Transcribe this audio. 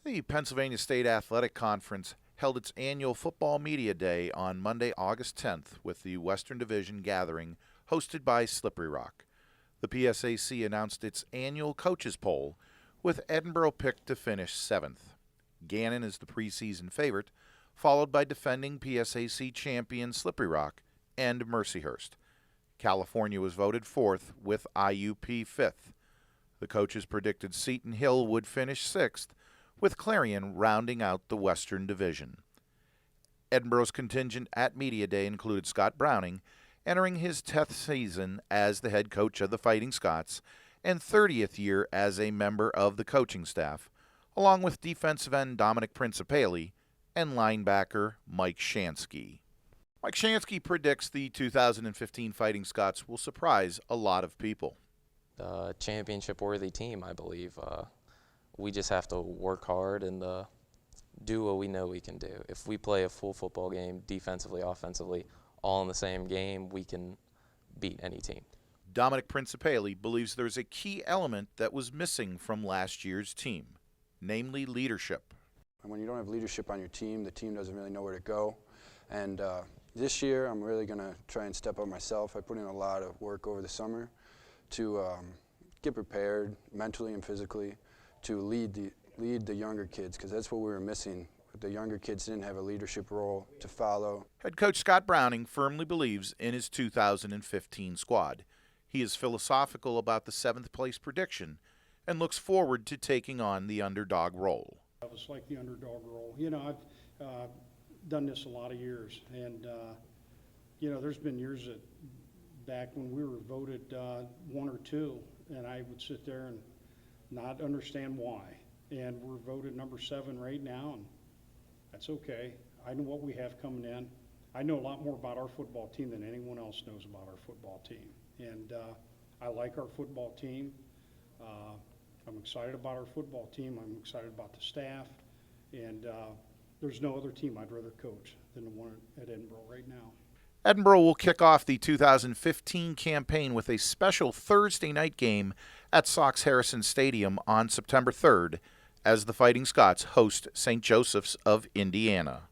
The Pennsylvania State Athletic Conference held its annual Football Media Day on Monday, August 10th, with the Western Division gathering hosted by Slippery Rock. The PSAC announced its annual coaches poll, with Edinboro picked to finish 7th. Gannon is the preseason favorite, followed by defending PSAC champion Slippery Rock and Mercyhurst. California was voted 4th, with IUP 5th. The coaches predicted Seton Hill would finish 6th, with Clarion rounding out the Western Division. Edinboro's contingent at Media Day included Scott Browning, entering his 10th season as the head coach of the Fighting Scots and 30th year as a member of the coaching staff, along with defensive end Dominic Principali and linebacker Mike Shansky. Mike Shansky predicts the 2015 Fighting Scots will surprise a lot of people. Championship-worthy team, I believe. We just have to work hard and do what we know we can do. If we play a full football game, defensively, offensively, all in the same game, we can beat any team. Dominic Principali believes there's a key element that was missing from last year's team, namely leadership. When you don't have leadership on your team, the team doesn't really know where to go. And this year, I'm really going to try and step up myself. I put in a lot of work over the summer to get prepared mentally and physically to lead the younger kids, because that's what we were missing. The younger kids didn't have a leadership role to follow. Head coach Scott Browning firmly believes in his 2015 squad. He is philosophical about the 7th place prediction and looks forward to taking on the underdog role. I was like the underdog role. You know, I've done this a lot of years, and you know, there's been years that back when we were voted 1 or 2, and I would sit there and not understand why. And we're voted number 7 right now, and that's okay. I know what we have coming in. I know a lot more about our football team than anyone else knows about our football team. And I like our football team. I'm excited about our football team. I'm excited about the staff. And there's no other team I'd rather coach than the one at Edinboro right now. Edinboro will kick off the 2015 campaign with a special Thursday night game at Sox Harrison Stadium on September 3rd as the Fighting Scots host St. Joseph's of Indiana.